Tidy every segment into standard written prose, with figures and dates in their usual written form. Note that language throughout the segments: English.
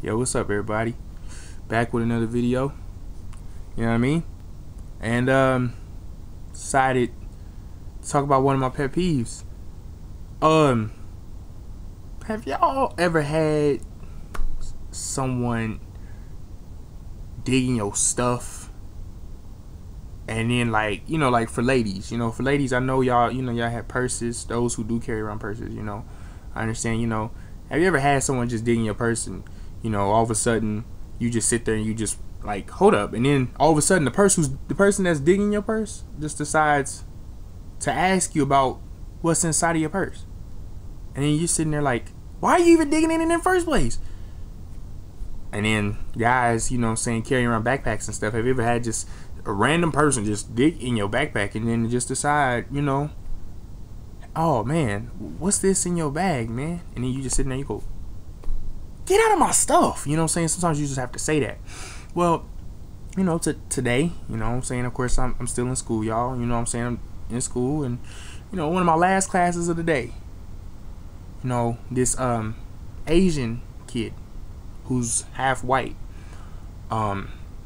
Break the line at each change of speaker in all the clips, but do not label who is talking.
Yo, what's up, everybody? Back with another video. You know what I mean? And decided to talk about one of my pet peeves. Have y'all ever had someone digging your stuff, and then like for ladies, I know y'all have purses. Those who do carry around purses, I understand. Have you ever had someone just digging your purse, and all of a sudden you just sit there and you just like, hold up, and then all of a sudden the person that's digging your purse just decides to ask you about what's inside of your purse, and then you're sitting there like, why are you even digging in the first place? And then guys, carrying around backpacks and stuff, have you ever had just a random person just dig in your backpack and then just decide, oh man, what's this in your bag, man? And then you just sitting there, you go, get out of my stuff. Sometimes you just have to say that. Well, today, of course I'm still in school, y'all. I'm in school, and one of my last classes of the day, this Asian kid who's half white,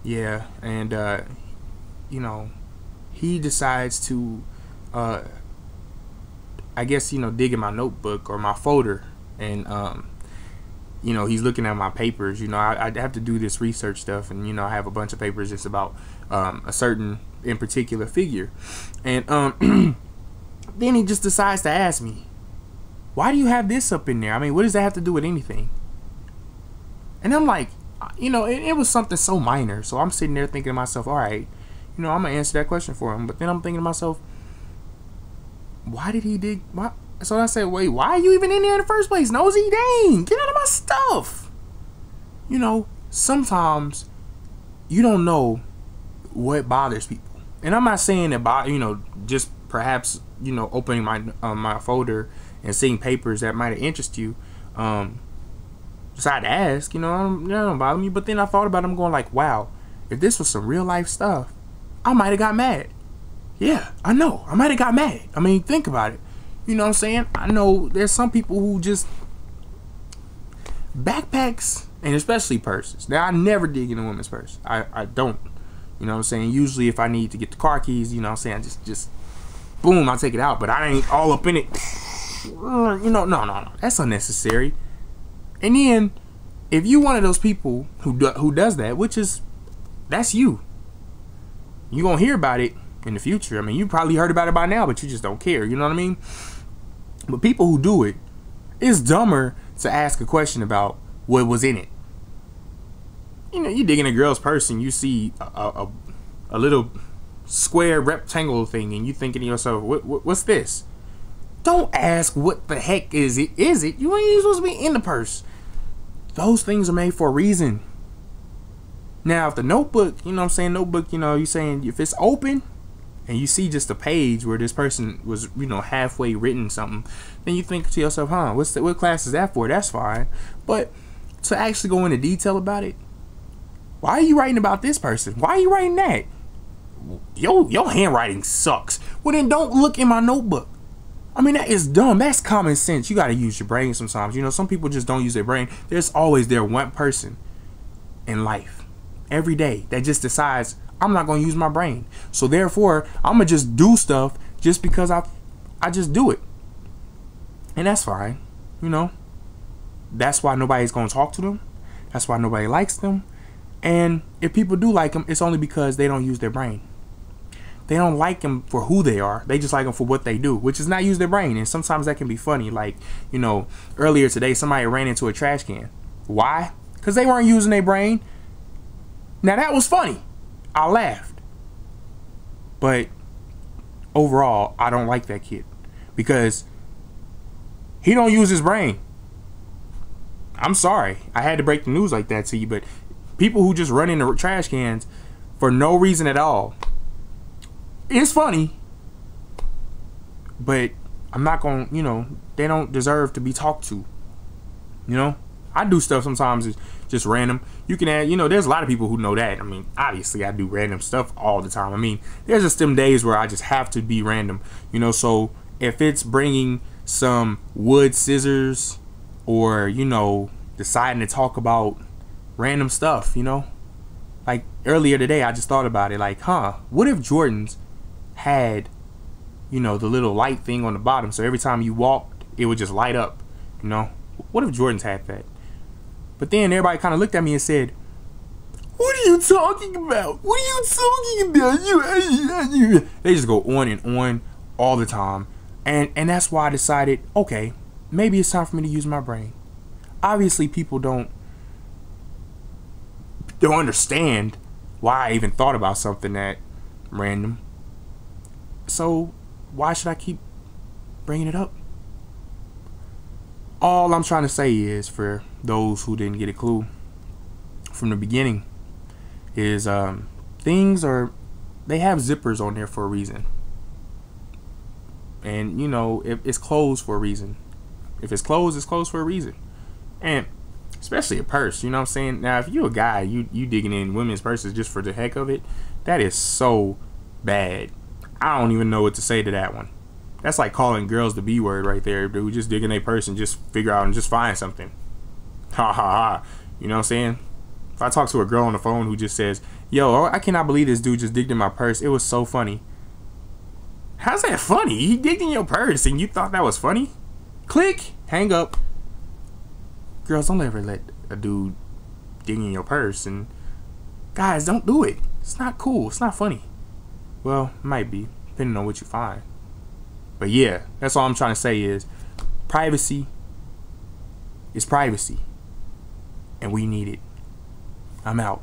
yeah, and he decides to I guess dig in my notebook or my folder, and he's looking at my papers. I have to do this research stuff, and I have a bunch of papers just about a certain in particular figure, and then he just decides to ask me, why do you have this up in there? I mean, what does that have to do with anything? And I'm like, it was something so minor. So I'm sitting there thinking to myself, all right, I'm gonna answer that question for him. But then I'm thinking to myself, why did he dig? Why? So I said, wait, why are you even in there in the first place? Nosy, dang, get out of my stuff. Sometimes you don't know what bothers people. And I'm not saying that, just perhaps, opening my folder and seeing papers that might interest you, decide to ask, that don't bother me. But then I thought about it, I'm going like, wow, if this was some real life stuff, I might have got mad. Yeah, I know, I might have got mad. I mean, think about it. You know what I'm saying? I know there's some people who just backpacks, and especially purses. Now, I never dig in a woman's purse. I don't. Usually if I need to get the car keys, I just boom, I'll take it out. But I ain't all up in it. No. That's unnecessary. And then, if you one of those people who does that, that's you. You gonna hear about it in the future. I mean, you probably heard about it by now, but you just don't care. You know what I mean? But people who do it, it's dumber to ask a question about what was in it. You dig in a girl's purse and you see a little square rectangle thing, and you thinking to yourself, what's this? Don't ask what the heck is it. You ain't supposed to be in the purse. Those things are made for a reason. Now, if the notebook, notebook, you saying if it's open and you see just a page where this person was, halfway written something, then you think to yourself, what class is that for? That's fine. But to actually go into detail about it, why are you writing about this person? Why are you writing that? Your handwriting sucks. Well, then don't look in my notebook. I mean, that is dumb. That's common sense. You got to use your brain sometimes. Some people just don't use their brain. There's always one person in life every day that just decides, I'm not going to use my brain. So therefore, I'm going to just do stuff just because I just do it. And that's fine. That's why nobody's going to talk to them. That's why nobody likes them. And if people do like them, it's only because they don't use their brain. They don't like them for who they are. They just like them for what they do, which is not use their brain. And sometimes that can be funny. Like, earlier today, somebody ran into a trash can. Why? Because they weren't using their brain. Now, that was funny. I laughed. But overall, I don't like that kid, because he don't use his brain. I'm sorry. I had to break the news like that to you, but people who just run into trash cans for no reason at all, it's funny, but I'm not going to, they don't deserve to be talked to. I do stuff sometimes it's just random. You can add, there's a lot of people who know that. I mean, obviously I do random stuff all the time. I mean, there's just them days where I just have to be random, so if it's bringing some wood scissors, or deciding to talk about random stuff, you know? Like earlier today, I just thought about it. Like, what if Jordans had, you know, the little light thing on the bottom, so every time you walked, it would just light up, you know? What if Jordans had that? But then everybody kind of looked at me and said, "What are you talking about? What are you talking about? You." They just go on and on all the time. And that's why I decided, okay, maybe it's time for me to use my brain. Obviously, people don't understand why I even thought about something that random. So why should I keep bringing it up? All I'm trying to say is, for those who didn't get a clue from the beginning, is they have zippers on there for a reason. And you know, if it's closed for a reason. If it's closed for a reason. And especially a purse, you know what I'm saying? Now, if you're a guy, you digging in women's purses just for the heck of it, that is so bad. I don't even know what to say to that one. That's like calling girls the B word right there, dude. Just digging a purse and just figure out and just find something. Ha ha ha. You know what I'm saying? If I talk to a girl on the phone who just says, "Yo, I cannot believe this dude just digged in my purse. It was so funny." How's that funny? He digged in your purse and you thought that was funny? Click. Hang up. Girls, don't ever let a dude dig in your purse. And guys, don't do it. It's not cool. It's not funny. Well, it might be, depending on what you find. But yeah, that's all I'm trying to say is privacy is privacy. And we need it. I'm out.